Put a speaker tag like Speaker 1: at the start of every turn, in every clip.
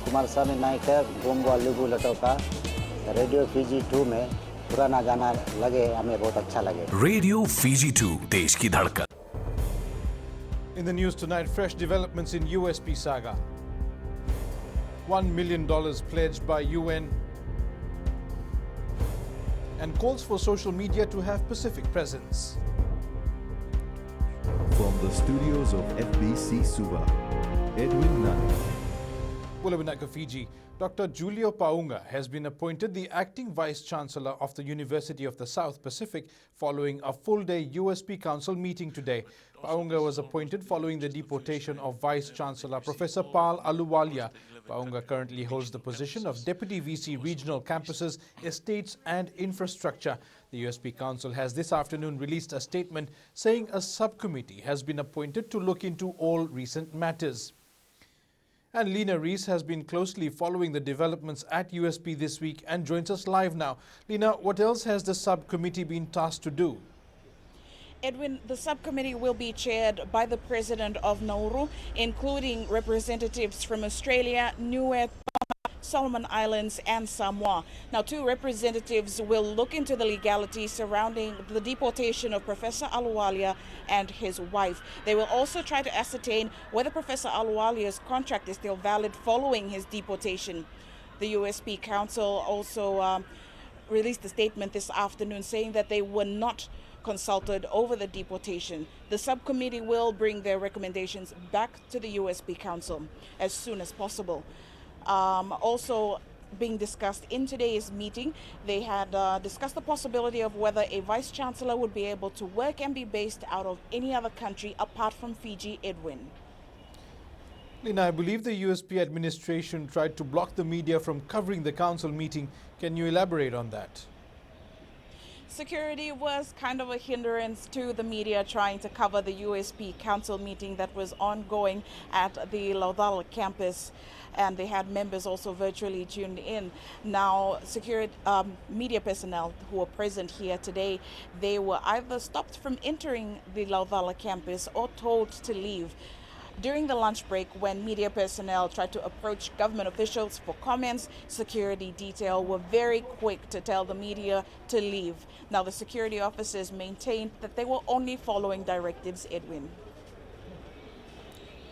Speaker 1: कुमार स्वामी नायक है गोंगो लुगु लटोका radio Fiji 2 में पुराना गाना लगे हमें बहुत अच्छा लगे
Speaker 2: रेडियो फीजी 2 देश की धड़कन.
Speaker 3: In the news tonight, fresh developments in USP saga. $1 million pledged by UN and calls for social media to have Pacific presence.
Speaker 4: From the studios of FBC Suva, Edwin Nani.
Speaker 3: Bulawinaka, Fiji. Dr. Julio Paunga has been appointed the acting Vice-Chancellor of the University of the South Pacific following a full-day USP Council meeting today. Paunga was appointed following the deportation of Vice-Chancellor Professor Pal Aluwalia. Paunga currently holds the position of Deputy VC Regional Campuses, Estates and Infrastructure. The USP Council has this afternoon released a statement saying a subcommittee has been appointed to look into all recent matters. And Lena Rees has been closely following the developments at USP this week and joins us live now. Lena, what else has the subcommittee been tasked to do?
Speaker 5: Edwin, the subcommittee will be chaired by the President of Nauru, including representatives from Australia, Niue, Solomon Islands and Samoa. Now, 2 representatives will look into the legalities surrounding the deportation of Professor Aluwalia and his wife. They will also try to ascertain whether Professor Aluwalia's contract is still valid following his deportation. The USP Council also released a statement this afternoon saying that they were not consulted over the deportation. The subcommittee will bring their recommendations back to the USP Council as soon as possible. Also being discussed in today's meeting, they had discussed the possibility of whether a vice-chancellor would be able to work and be based out of any other country apart from Fiji, Edwin.
Speaker 3: Lena, I believe the USP administration tried to block the media from covering the council meeting. Can you elaborate on that?
Speaker 5: Security was kind of a hindrance to the media trying to cover the USP Council meeting that was ongoing at the Laudal campus, and they had members also virtually tuned in. Now, security media personnel who were present here today, they were either stopped from entering the Laudal campus or told to leave. During the lunch break, when media personnel tried to approach government officials for comments, security detail were very quick to tell the media to leave. Now, the security officers maintained that they were only following directives, Edwin.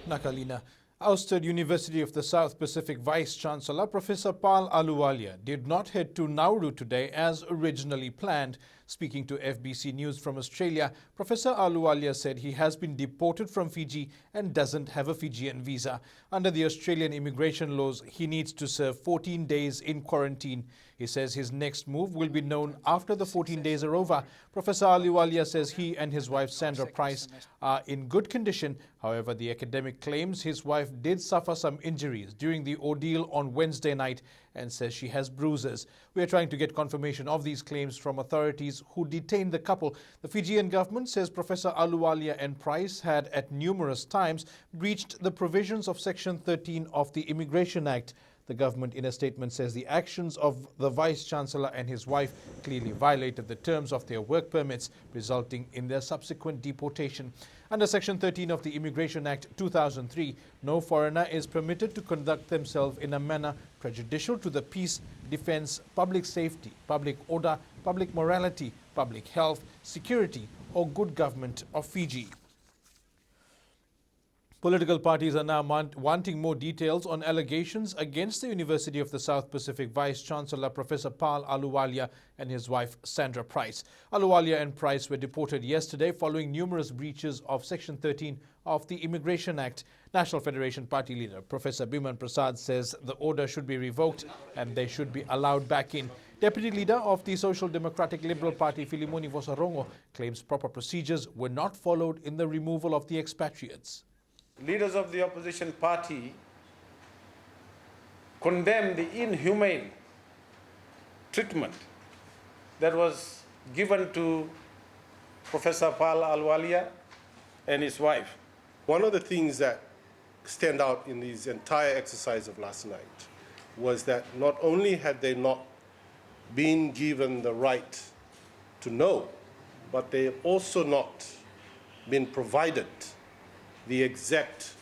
Speaker 3: Nakalina. Ousted University of the South Pacific Vice-Chancellor Professor Pal Aluwalia did not head to Nauru today as originally planned. Speaking to FBC News from Australia, Professor Aluwalia said he has been deported from Fiji and doesn't have a Fijian visa. Under the Australian immigration laws, he needs to serve 14 days in quarantine. He says his next move will be known after the 14 days are over. Professor Aluwalia says he and his wife Sandra Price are in good condition. However, the academic claims his wife did suffer some injuries during the ordeal on Wednesday night and says she has bruises. We are trying to get confirmation of these claims from authorities who detained the couple. The Fijian government says Professor Aluwalia and Price had at numerous times breached the provisions of Section 13 of the Immigration Act. The government in a statement says the actions of the Vice-Chancellor and his wife clearly violated the terms of their work permits, resulting in their subsequent deportation. Under Section 13 of the Immigration Act 2003, no foreigner is permitted to conduct themselves in a manner prejudicial to the peace, defense, public safety, public order, public morality, public health, security, or good government of Fiji. Political parties are now wanting more details on allegations against the University of the South Pacific Vice-Chancellor Professor Pal Aluwalia and his wife Sandra Price. Aluwalia and Price were deported yesterday following numerous breaches of Section 13 of the Immigration Act. National Federation Party leader Professor Biman Prasad says the order should be revoked and they should be allowed back in. Deputy leader of the Social Democratic Liberal Party Filimoni Vosarongo claims proper procedures were not followed in the removal of the expatriates.
Speaker 6: Leaders of the opposition party condemn the inhumane treatment that was given to Professor Pal Aluwalia and his wife.
Speaker 7: One of the things that stand out in this entire exercise of last night was that not only had they not been given the right to know, but they also not been provided the exact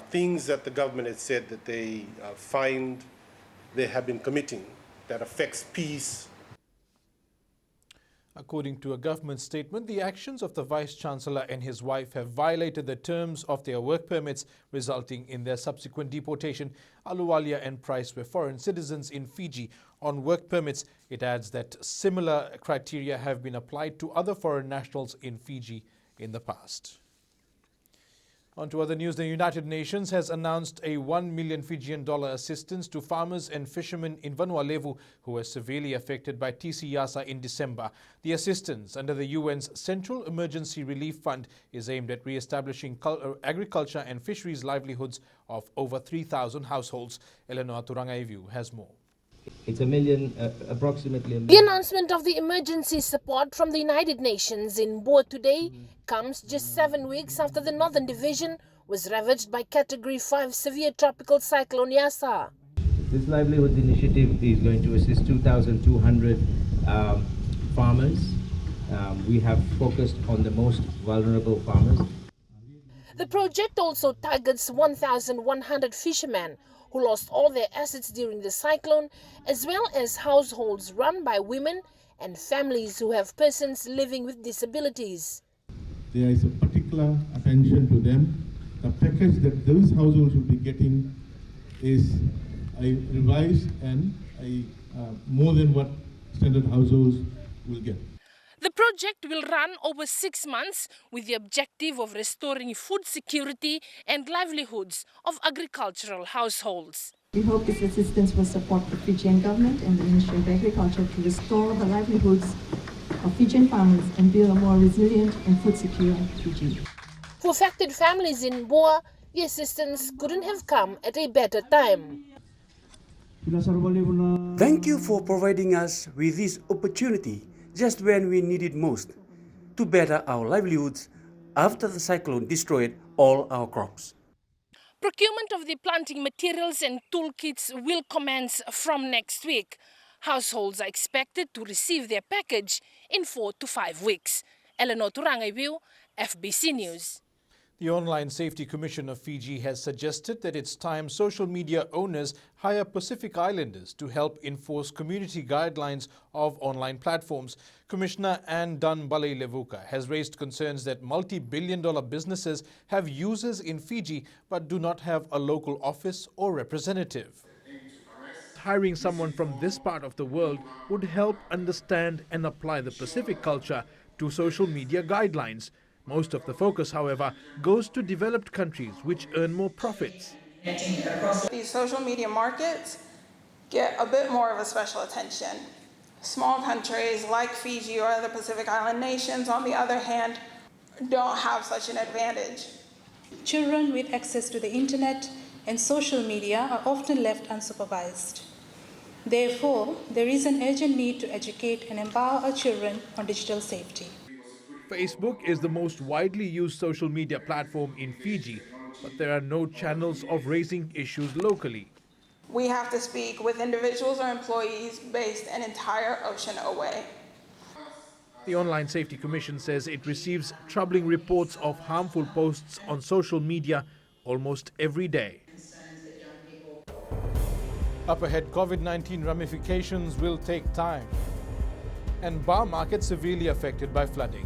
Speaker 7: things that the government has said that they find they have been committing that affects peace.
Speaker 3: According to a government statement, the actions of the Vice-Chancellor and his wife have violated the terms of their work permits, resulting in their subsequent deportation. Ahluwalia and Price were foreign citizens in Fiji on work permits. It adds that similar criteria have been applied to other foreign nationals in Fiji in the past. On to other news, the United Nations has announced a $1 million Fijian assistance to farmers and fishermen in Vanuatu who were severely affected by TC Yasa in December. The assistance under the UN's Central Emergency Relief Fund is aimed at re-establishing agriculture and fisheries livelihoods of over 3,000 households. Eleanor Turangaivu has more.
Speaker 8: It's approximately a million.
Speaker 9: The announcement of the emergency support from the United Nations in Boer today comes just 7 weeks after the Northern Division was ravaged by Category 5 severe tropical cyclone Yasa.
Speaker 8: This livelihood initiative is going to assist 2,200 farmers. We have focused on the most vulnerable farmers.
Speaker 9: The project also targets 1,100 fishermen who lost all their assets during the cyclone, as well as households run by women and families who have persons living with disabilities.
Speaker 10: There is a particular attention to them. The package that those households will be getting is a revised and more than what standard households will get.
Speaker 9: The project will run over 6 months with the objective of restoring food security and livelihoods of agricultural households.
Speaker 11: We hope this assistance will support the Fijian government and the Ministry of Agriculture to restore the livelihoods of Fijian farmers and build a more resilient and food secure Fiji.
Speaker 9: For affected families in Boer, the assistance couldn't have come at a better time.
Speaker 12: Thank you for providing us with this opportunity just when we need it most to better our livelihoods after the cyclone destroyed all our crops.
Speaker 9: Procurement of the planting materials and toolkits will commence from next week. Households are expected to receive their package in 4 to 5 weeks. Eleanor Turangaivu, FBC News.
Speaker 3: The Online Safety Commission of Fiji has suggested that it's time social media owners hire Pacific Islanders to help enforce community guidelines of online platforms. Commissioner Anne Dunn-Balei-Levuka has raised concerns that multi-billion-dollar businesses have users in Fiji but do not have a local office or representative. Hiring someone from this part of the world would help understand and apply the Pacific culture to social media guidelines. Most of the focus, however, goes to developed countries which earn more profits.
Speaker 13: These social media markets get a bit more of a special attention. Small countries like Fiji or other Pacific Island nations, on the other hand, don't have such an advantage.
Speaker 14: Children with access to the internet and social media are often left unsupervised. Therefore, there is an urgent need to educate and empower our children on digital safety.
Speaker 3: Facebook is the most widely used social media platform in Fiji, but there are no channels of raising issues locally.
Speaker 13: We have to speak with individuals or employees based an entire ocean away.
Speaker 3: The Online Safety Commission says it receives troubling reports of harmful posts on social media almost every day. Up ahead, COVID-19 ramifications will take time, and bar market severely affected by flooding.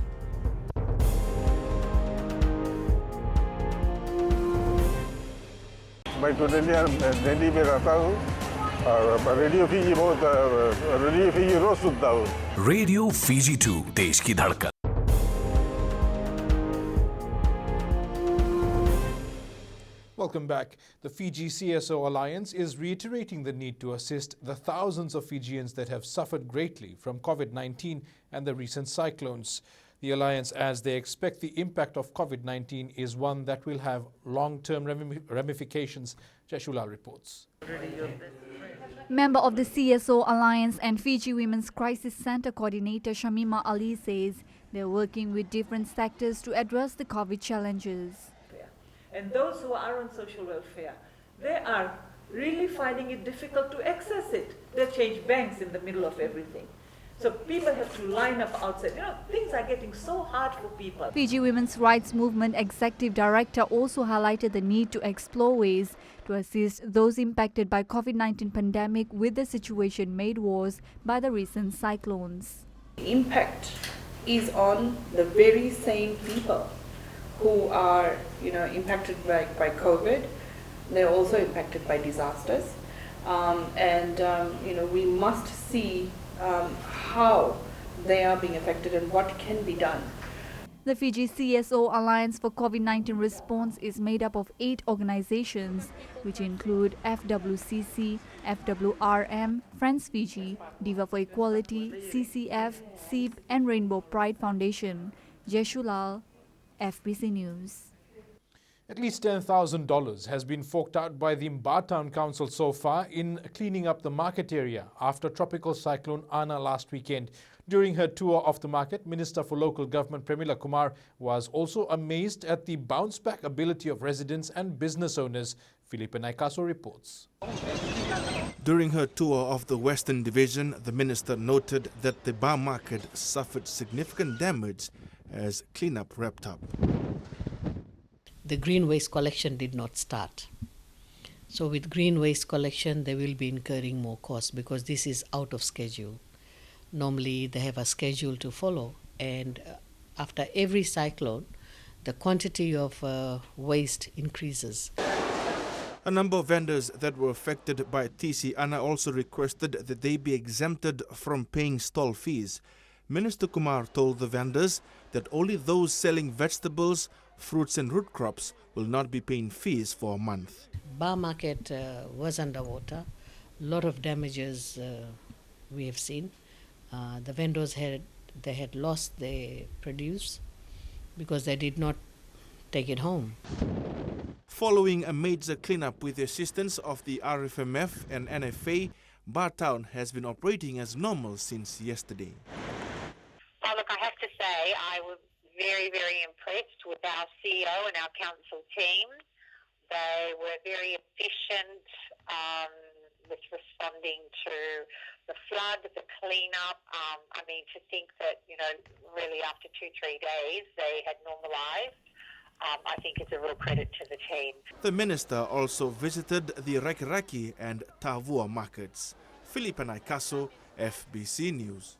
Speaker 15: मैं तो दिल्ली में रहता हूँ और radio Fiji रोज सुनता हूँ.
Speaker 2: Radio Fiji 2 देश की धड़कन.
Speaker 3: Welcome back. The Fiji CSO Alliance is reiterating the need to assist the thousands of Fijians that have suffered greatly from COVID-19 and the recent cyclones. The Alliance adds they expect the impact of COVID-19 is one that will have long-term ramifications. Jashula reports.
Speaker 16: Member of the CSO Alliance and Fiji Women's Crisis Center Coordinator Shamima Ali says they're working with different sectors to address the COVID challenges.
Speaker 17: And those who are on social welfare, they are really finding it difficult to access it. They change banks in the middle of everything. So people have to line up outside. Things are getting so hard for people.
Speaker 16: Fiji Women's Rights Movement Executive Director also highlighted the need to explore ways to assist those impacted by COVID-19 pandemic with the situation made worse by the recent cyclones.
Speaker 18: The impact is on the very same people who are, impacted by COVID. They're also impacted by disasters. We must see how they are being affected and what can be done.
Speaker 16: The Fiji CSO Alliance for COVID-19 Response is made up of 8 organizations, which include FWCC, FWRM, Friends Fiji, Diva for Equality, CCF, SEEP and Rainbow Pride Foundation. Jeshulal, FBC News.
Speaker 3: At least $10,000 has been forked out by the Mba Town Council so far in cleaning up the market area after tropical cyclone Ana last weekend. During her tour of the market, Minister for Local Government Premila Kumar was also amazed at the bounce-back ability of residents and business owners. Felipe Naikaso reports.
Speaker 19: During her tour of the Western Division, the minister noted that the bar market suffered significant damage as cleanup wrapped up.
Speaker 20: The green waste collection did not start. So with green waste collection, they will be incurring more costs because this is out of schedule. Normally, they have a schedule to follow, and after every cyclone, the quantity of waste increases.
Speaker 19: A number of vendors that were affected by TC Ana also requested that they be exempted from paying stall fees. Minister Kumar told the vendors that only those selling vegetables, fruits and root crops will not be paying fees for a month.
Speaker 20: Bar market was underwater. A lot of damages we have seen. The vendors had lost their produce because they did not take it home.
Speaker 19: Following a major cleanup with the assistance of the RFMF and NFA, Bar Town has been operating as normal since yesterday.
Speaker 21: Oh, look, I have to say I was very, very impressed with our CEO and our council team. They were very efficient with responding to the flood, the cleanup. To think that, really after 2-3 days they had normalised, I think it's a real credit to the team.
Speaker 19: The minister also visited the Rakiraki and Tavua markets. Felipe Naikaso, FBC News.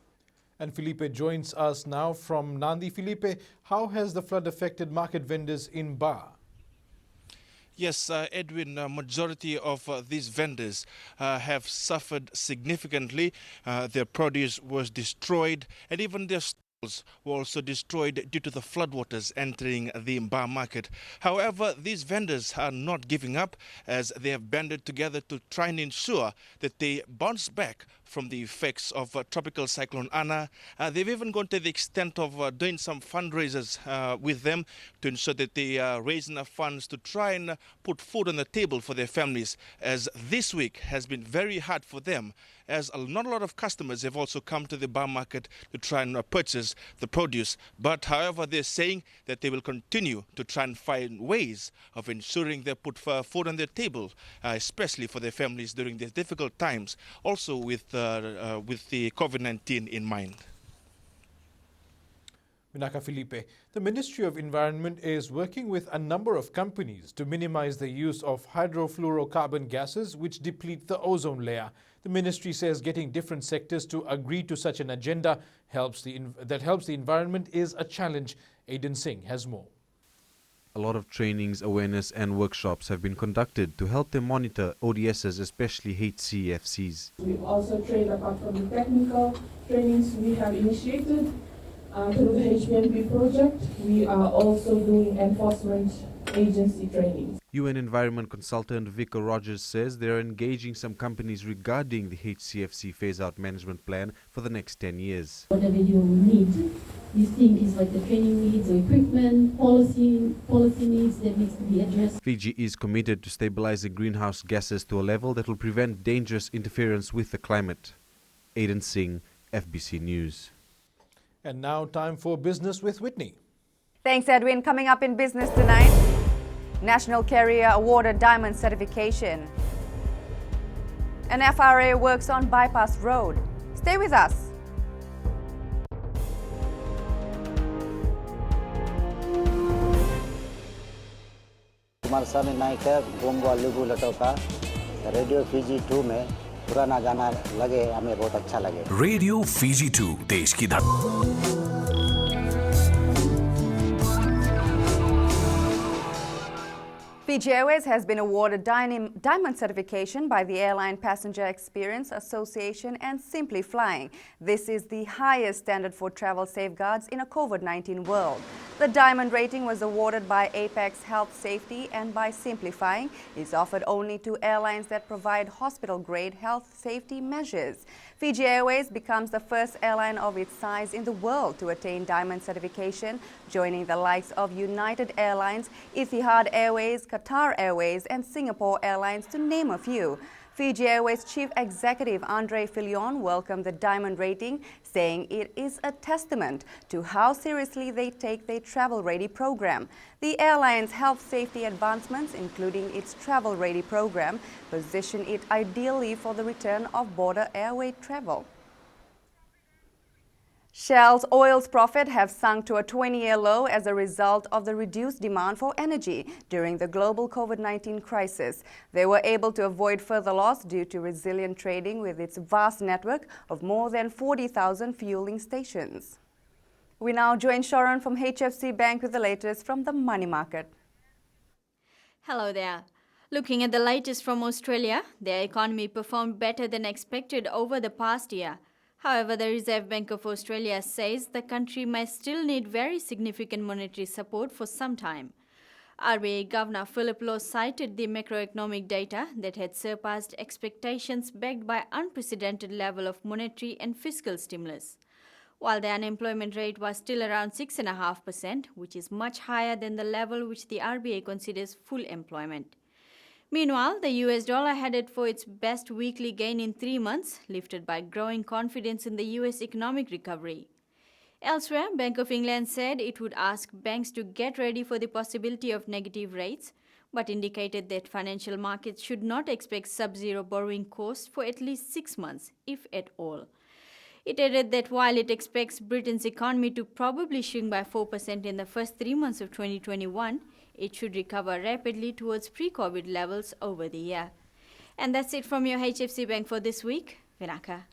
Speaker 3: And Felipe joins us now from Nandi. Felipe, how has the flood affected market vendors in Ba?
Speaker 19: Yes, Edwin, majority of these vendors have suffered significantly. Their produce was destroyed, and even their stalls were also destroyed due to the floodwaters entering the Mba market. However, these vendors are not giving up as they have banded together to try and ensure that they bounce back from the effects of tropical cyclone Ana. They've even gone to the extent of doing some fundraisers with them to ensure that they raise enough funds to try and put food on the table for their families, as this week has been very hard for them, as not a lot of customers have also come to the bar market to try and purchase the produce. But however, they're saying that they will continue to try and find ways of ensuring they put food on their table, especially for their families during these difficult times, also with the COVID-19 in mind.
Speaker 3: Vinaka Felipe, the Ministry of Environment is working with a number of companies to minimize the use of hydrofluorocarbon gases which deplete the ozone layer. The ministry says getting different sectors to agree to such an agenda that helps the environment is a challenge. Aidan Singh has more.
Speaker 22: A lot of trainings, awareness and workshops have been conducted to help them monitor ODSs, especially HCFCs.
Speaker 23: We've also trained, apart from the technical trainings we have initiated through the HPMP project, we are also doing enforcement agency trainings.
Speaker 22: UN Environment Consultant Vicar Rogers says they are engaging some companies regarding the HCFC phase-out management plan for the next 10 years.
Speaker 24: Whatever you need, you think is like the training needs or equipment, policy needs that needs to be addressed.
Speaker 22: Fiji is committed to stabilizing greenhouse gases to a level that will prevent dangerous interference with the climate. Aidan Singh, FBC News.
Speaker 3: And now time for Business with Whitney.
Speaker 25: Thanks, Edwin. Coming up in business tonight, National Carrier awarded Diamond certification. And FRA works on bypass road. Stay with us.
Speaker 1: Kumar स्वामी नायक है गोमवा लुगु लटोका radio Fiji 2 में पुराना गाना लगे हमें बहुत अच्छा लगे
Speaker 2: radio Fiji 2 देश की धड़कन।
Speaker 25: Fiji Airways has been awarded Diamond certification by the Airline Passenger Experience Association and Simply Flying. This is the highest standard for travel safeguards in a COVID-19 world. The Diamond rating was awarded by Apex Health Safety and by Simplifying is offered only to airlines that provide hospital-grade health safety measures. Fiji Airways becomes the first airline of its size in the world to attain Diamond certification, joining the likes of United Airlines, Etihad Airways, Qatar Airways and Singapore Airlines, to name a few. Fiji Airways Chief Executive Andre Filion welcomed the Diamond rating, saying it is a testament to how seriously they take their Travel Ready program. The airline's health safety advancements, including its Travel Ready program, position it ideally for the return of border airway travel. Shell's oil's profit have sunk to a 20-year low as a result of the reduced demand for energy during the global COVID-19 crisis. They were able to avoid further loss due to resilient trading with its vast network of more than 40,000 fueling stations. We now join Sharon from HFC Bank with the latest from the money market.
Speaker 4: Hello there. Looking at the latest from Australia, their economy performed better than expected over the past year. However, the Reserve Bank of Australia says the country may still need very significant monetary support for some time. RBA Governor Philip Lowe cited the macroeconomic data that had surpassed expectations backed by unprecedented level of monetary and fiscal stimulus. While the unemployment rate was still around 6.5%, which is much higher than the level which the RBA considers full employment. Meanwhile, the US dollar headed for its best weekly gain in 3 months, lifted by growing confidence in the US economic recovery. Elsewhere, Bank of England said it would ask banks to get ready for the possibility of negative rates, but indicated that financial markets should not expect sub-zero borrowing costs for at least 6 months, if at all. It added that while it expects Britain's economy to probably shrink by 4% in the first 3 months of 2021, it should recover rapidly towards pre-COVID levels over the year. And that's it from your HFC Bank for this week. Vinaka.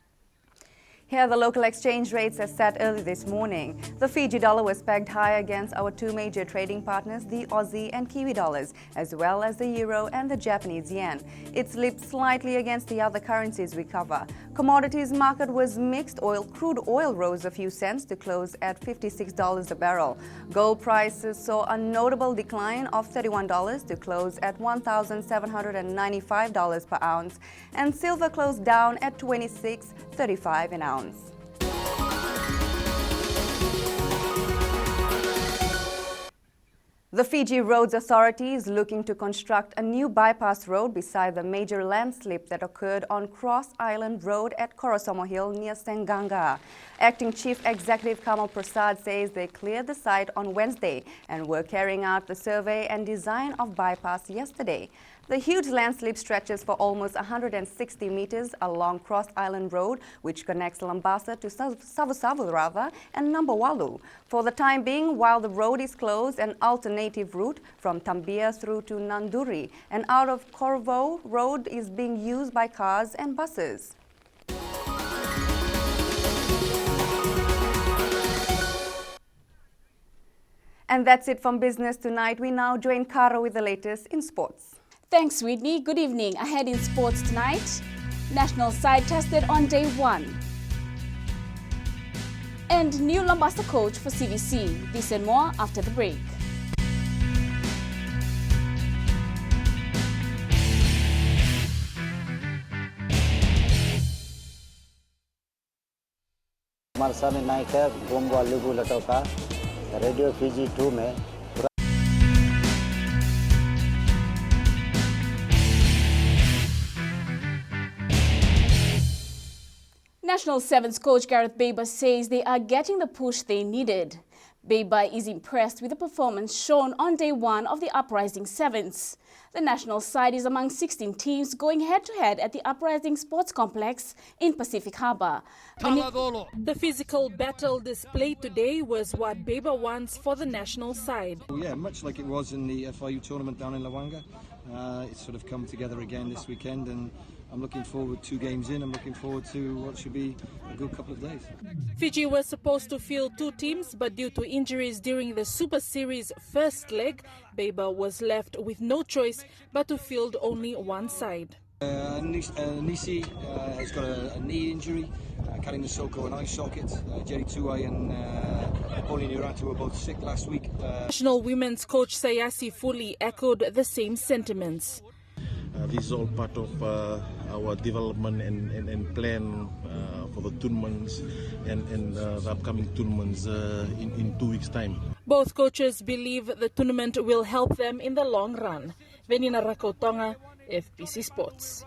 Speaker 25: Here are the local exchange rates as set early this morning. The Fiji dollar was pegged high against our two major trading partners, the Aussie and Kiwi dollars, as well as the euro and the Japanese yen. It slipped slightly against the other currencies we cover. Commodities market was mixed. Crude oil rose a few cents to close at $56 a barrel. Gold prices saw a notable decline of $31 to close at $1,795 per ounce, and silver closed down at $26.35 an ounce. The Fiji Roads Authority is looking to construct a new bypass road beside the major landslip that occurred on Cross Island Road at Korosomo Hill near Senganga. Acting Chief Executive Kamal Prasad says they cleared the site on Wednesday and were carrying out the survey and design of bypass yesterday. The huge landslip stretches for almost 160 meters along Cross Island Road, which connects Lambasa to Savusavu and Nambawalu. For the time being, while the road is closed, an alternative route from Tambia through to Nanduri and out of Corvo Road is being used by cars and buses. And that's it from Business Tonight. We now join Kara with the latest in sports.
Speaker 5: Thanks, Whitney. Good evening. Ahead in sports tonight, national side tested on day 1. And new Lambasa coach for CVC. This and more after the break.
Speaker 1: Kumar स्वामी नायक है गोमवा लुगु लटोका radio Fiji 2 में
Speaker 5: National Sevens coach Gareth Baber says they are getting the push they needed. Beba is impressed with the performance shown on day one of the Uprising Sevens. The national side is among 16 teams going head-to-head at the Uprising Sports Complex in Pacific Harbour.
Speaker 9: The physical battle displayed today was what Beba wants for the national side.
Speaker 6: Yeah, much like it was in the FIU tournament down in Lawanga. It's sort of come together again this weekend, and I'm looking forward 2 games in. I'm looking forward to what should be a good couple of days.
Speaker 9: Fiji was supposed to field 2 teams, but due to injuries during the Super Series first leg, Beba was left with no choice but to field only one side.
Speaker 6: Nisi has got a knee injury, Karim Soko an eye socket, Jerry Tuai and Pauline Uratu were both sick last week.
Speaker 9: National women's coach Sayasi Fuli echoed the same sentiments.
Speaker 7: This is all part of our development and plan for the tournaments and the upcoming tournaments in 2 weeks' time.
Speaker 9: Both coaches believe the tournament will help them in the long run. Venina Rakotonga, FBC Sports.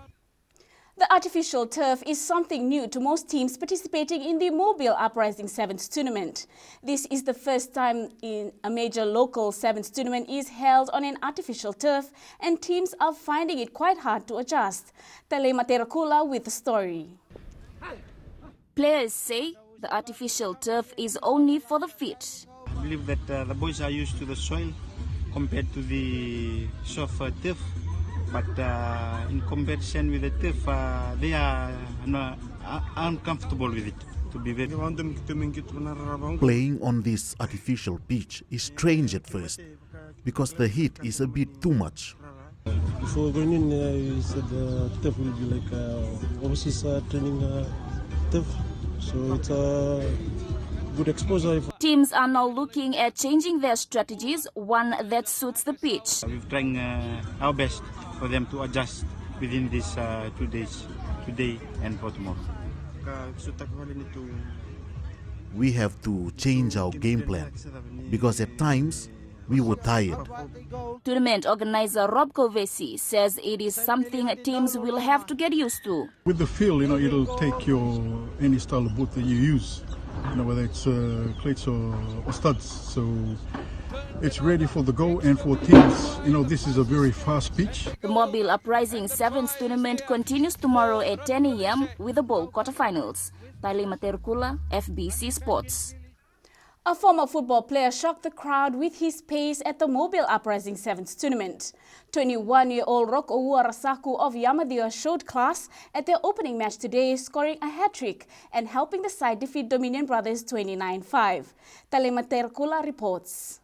Speaker 5: The artificial turf is something new to most teams participating in the Mobile Uprising Sevens tournament. This is the first time a major local Sevens tournament is held on an artificial turf, and teams are finding it quite hard to adjust. Tele Materakula with the story.
Speaker 8: Players say the artificial turf is only for the fit.
Speaker 10: I believe that the boys are used to the soil compared to the soft turf. But in comparison with the turf, they are uncomfortable with it. To be very
Speaker 11: Playing on this artificial pitch is strange at first because the heat is a bit too much.
Speaker 7: Before going in, we said the turf will be like overseas training turf, so it's a good exposure.
Speaker 8: Teams are now looking at changing their strategies, one that suits the pitch.
Speaker 10: We're trying our best for them to adjust within these 2 days, today and for tomorrow.
Speaker 11: We have to change our game plan because at times we were tired.
Speaker 8: Tournament organizer Rob Kovesi says it is something teams will have to get used to.
Speaker 26: With the feel, it'll take your any style of boot that you use, whether it's cleats or studs. So it's ready for the go, and for teams, this is a very fast pitch.
Speaker 8: The Mobile Uprising Sevens tournament continues tomorrow at 10 a.m. with the bowl quarterfinals. Tali Materkula, FBC Sports.
Speaker 5: A former football player shocked the crowd with his pace at the Mobile Uprising Sevens tournament. 21-year-old Rokoua Rasaku of Yamadia showed class at their opening match today, scoring a hat-trick and helping the side defeat Dominion Brothers 29-5. Telematerkula reports.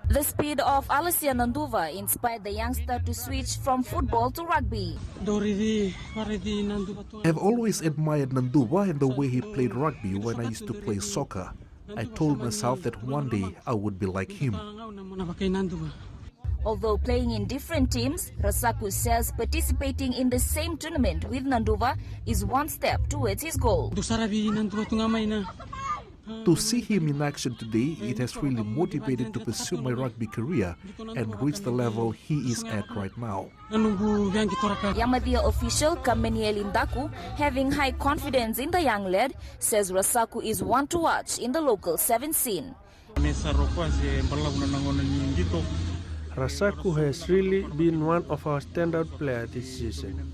Speaker 8: The speed of Alicia Nanduva inspired the youngster to switch from football to rugby.
Speaker 11: I've always admired Nanduva and the way he played rugby when I used to play soccer. I told myself that one day I would be like him.
Speaker 8: Although playing in different teams, Rasaku says participating in the same tournament with Nanduva is one step towards his goal.
Speaker 11: To see him in action today, it has really motivated to pursue my rugby career and reach the level he is at right now.
Speaker 8: Yamadia official Kameniel Indaku, having high confidence in the young lad, says Rasaku is one to watch in the local seven scene.
Speaker 27: Rasaku has really been one of our standout players this season.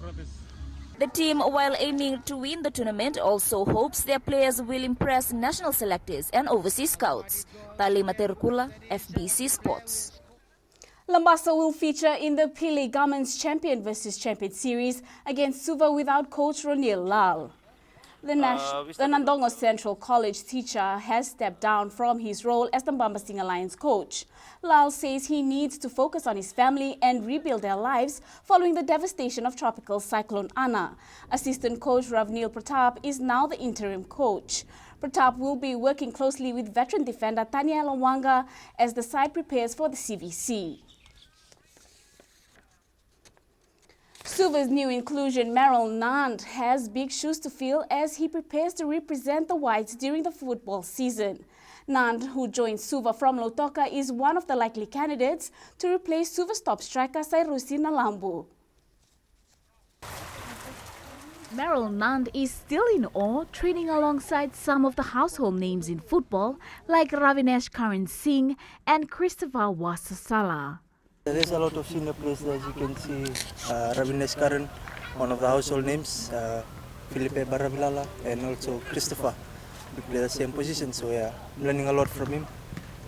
Speaker 8: The team, while aiming to win the tournament, also hopes their players will impress national selectors and overseas scouts. Tali Materkula, FBC Sports.
Speaker 5: Lambasa will feature in the Pili Garments Champion vs Champion series against Suva without coach Ronil Lal. The Nandongo Central College teacher has stepped down from his role as the Mbambasing Alliance coach. Lal says he needs to focus on his family and rebuild their lives following the devastation of tropical Cyclone Ana. Assistant coach Ravnil Pratap is now the interim coach. Pratap will be working closely with veteran defender Tanya Lawanga as the side prepares for the CVC. Suva's new inclusion, Merrill Nand, has big shoes to fill as he prepares to represent the Whites during the football season. Nand, who joined Suva from Lautoka, is one of the likely candidates to replace Suva's top striker Sairusi Nalambu.
Speaker 12: Meryl Nand is still in awe, training alongside some of the household names in football like Ravinesh Karan Singh and Christopher Wasasala.
Speaker 13: There's a lot of senior players there, as you can see. Ravinesh Karan, one of the household names, Felipe Barabilala, and also Christopher. We play the same position, so yeah, I'm learning a lot from him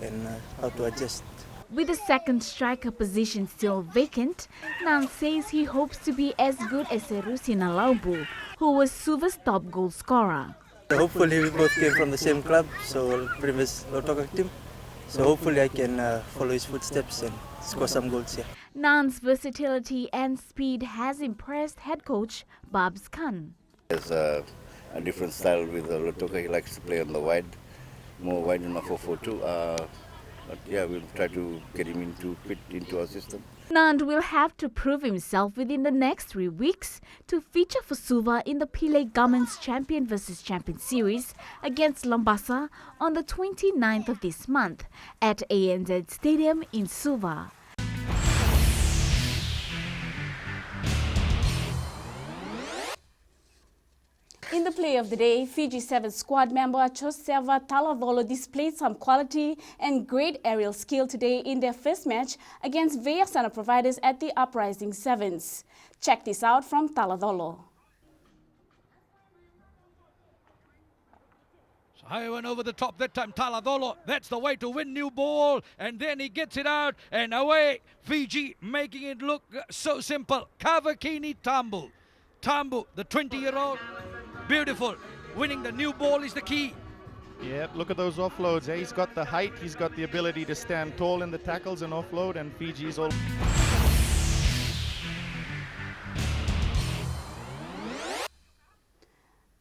Speaker 13: and how to adjust.
Speaker 12: With the second striker position still vacant, Nand says he hopes to be as good as Serusi Nalaubu, who was Suva's top goal scorer.
Speaker 13: Hopefully we both came from the same club, so previous Lotokak team. So hopefully I can follow his footsteps and score some goals here.
Speaker 12: Nand's versatility and speed has impressed head coach Babs Khan.
Speaker 14: There's a different style with Lotoka. He likes to play on the wide, more wide in a 4-4-2. But yeah, we'll try to get him fit into our system.
Speaker 12: Nand will have to prove himself within the next 3 weeks to feature for Suva in the Pillay Government's Champion vs Champion series against Lambasa on the 29th of this month at ANZ Stadium in Suva.
Speaker 5: In the play of the day, Fiji 7 squad member Joseva Talavolo displayed some quality and great aerial skill today in their first match against Vayasana Providers at the Uprising Sevens. Check this out from Talavolo.
Speaker 15: High one over the top that time, Talavolo. That's the way to win new ball. And then he gets it out and away. Fiji making it look so simple. Kavakini Tambu. Tambu, the 20-year-old. Beautiful. Winning the new ball is the key.
Speaker 16: Yeah, look at those offloads. He's got the height, he's got the ability to stand tall in the tackles and offload, and Fiji's all...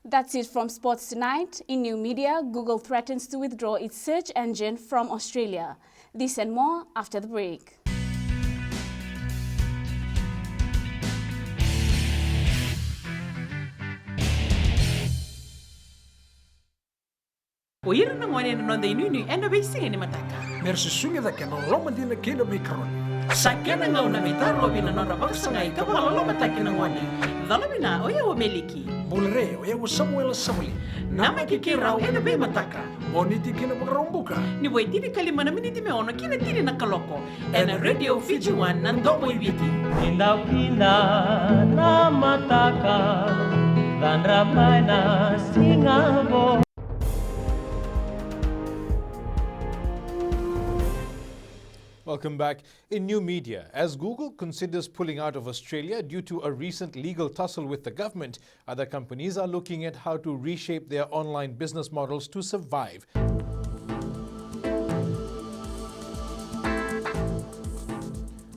Speaker 5: That's it from Sports Tonight. In new media, Google threatens to withdraw its search engine from Australia. This and more after the break.
Speaker 17: Oira na ngone no de nunu ena be singa ni mataka.
Speaker 18: Mersi sunga da kena loma dina kena mikron.
Speaker 17: Sakena ngau na mitar lo bina nora baksa ngai ka bala loma taki na ngone. Dala bina oya o meliki.
Speaker 18: Bulre oya o Samuel Samuli.
Speaker 17: Nama kiki rau ena be mataka.
Speaker 18: Boniti kena bagrombuka.
Speaker 17: Ni boy tini kalima na miniti me ono kina tini na kaloko. Ena Radio Fiji 1 nandobo ibiti.
Speaker 28: Indaw kina na mataka. Dan ramai na singabo.
Speaker 3: Welcome back. In new media, as Google considers pulling out of Australia due to a recent legal tussle with the government, other companies are looking at how to reshape their online business models to survive.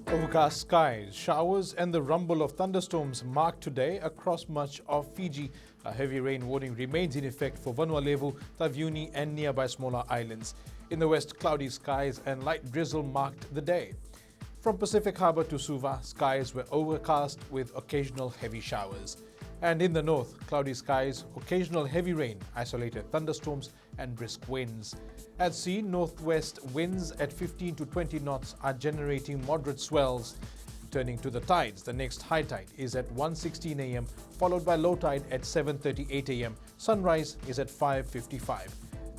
Speaker 3: Overcast skies, showers and the rumble of thunderstorms marked today across much of Fiji. A heavy rain warning remains in effect for Vanuatu, Taveuni and nearby smaller islands. In the west, cloudy skies and light drizzle marked the day. From Pacific Harbour to Suva, skies were overcast with occasional heavy showers. And in the north, cloudy skies, occasional heavy rain, isolated thunderstorms and brisk winds. At sea, northwest winds at 15 to 20 knots are generating moderate swells. Turning to the tides, the next high tide is at 1:16 a.m. followed by low tide at 7:38 a.m. Sunrise is at 5:55.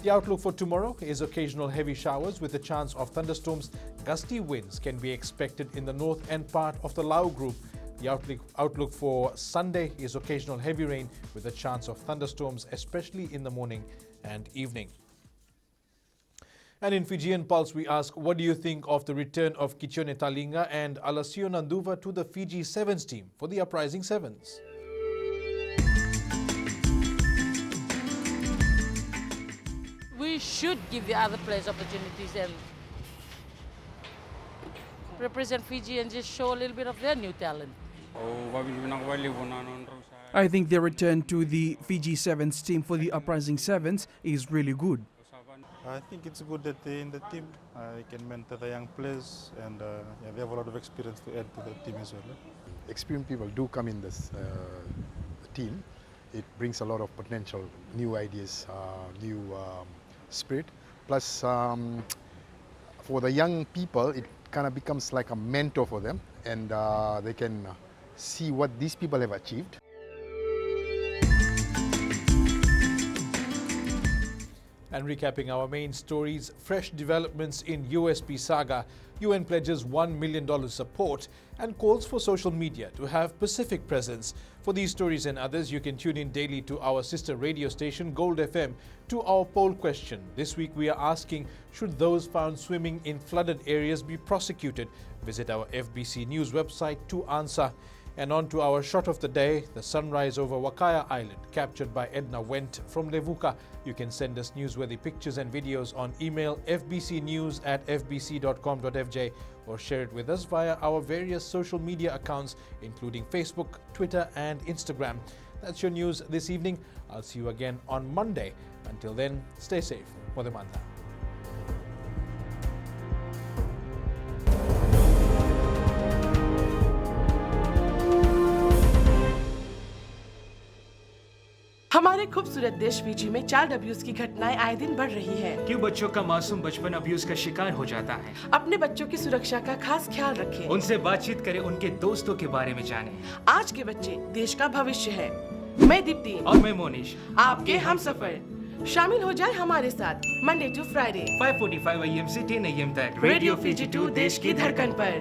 Speaker 3: The outlook for tomorrow is occasional heavy showers with a chance of thunderstorms. Gusty winds can be expected in the north and part of the Lau group. The outlook for Sunday is occasional heavy rain with a chance of thunderstorms, especially in the morning and evening. And in Fijian Pulse, we ask, what do you think of the return of Kichone Talinga and Alasio Nanduva to the Fiji Sevens team for the Uprising Sevens?
Speaker 29: We should give the other players opportunities and represent Fiji and just show a little bit of their new talent.
Speaker 30: I think their return to the Fiji Sevens team for the Uprising Sevens is really good.
Speaker 31: I think it's good that they're in the team. They can mentor the young players and yeah, they have a lot of experience to add to the team as well.
Speaker 32: Experienced people do come in this team. It brings a lot of potential, new ideas, new spirit. Plus, for the young people, it kind of becomes like a mentor for them, and they can see what these people have achieved.
Speaker 3: And recapping our main stories, fresh developments in USP saga, UN pledges $1 million support and calls for social media to have Pacific presence. For these stories and others, you can tune in daily to our sister radio station Gold FM to our poll question. This week we are asking, should those found swimming in flooded areas be prosecuted? Visit our FBC News website to answer. And on to our shot of the day, the sunrise over Wakaya Island, captured by Edna Wendt from Levuka. You can send us newsworthy pictures and videos on email fbcnews@fbc.com.fj or share it with us via our various social media accounts, including Facebook, Twitter and Instagram. That's your news this evening. I'll see you again on Monday. Until then, stay safe. Modemanda.
Speaker 1: हमारे खूबसूरत देश Fiji में child abuse की घटनाएं आए दिन बढ़ रही हैं।
Speaker 2: क्यों बच्चों का मासूम बचपन अब्यूज का शिकार हो जाता है?
Speaker 1: अपने बच्चों की सुरक्षा का खास ख्याल रखें।
Speaker 2: उनसे बातचीत करें, उनके दोस्तों के बारे में जानें।
Speaker 1: आज के बच्चे देश का भविष्य है। मैं दीप्ति
Speaker 2: और मैं मोनिश,
Speaker 1: आपके हमसफर। शामिल हो जाए हमारे साथ मंडे टू फ्राइडे
Speaker 2: 5:45 AM से 10 AM तक
Speaker 1: रेडियो फिजी 2 देश की धड़कन पर।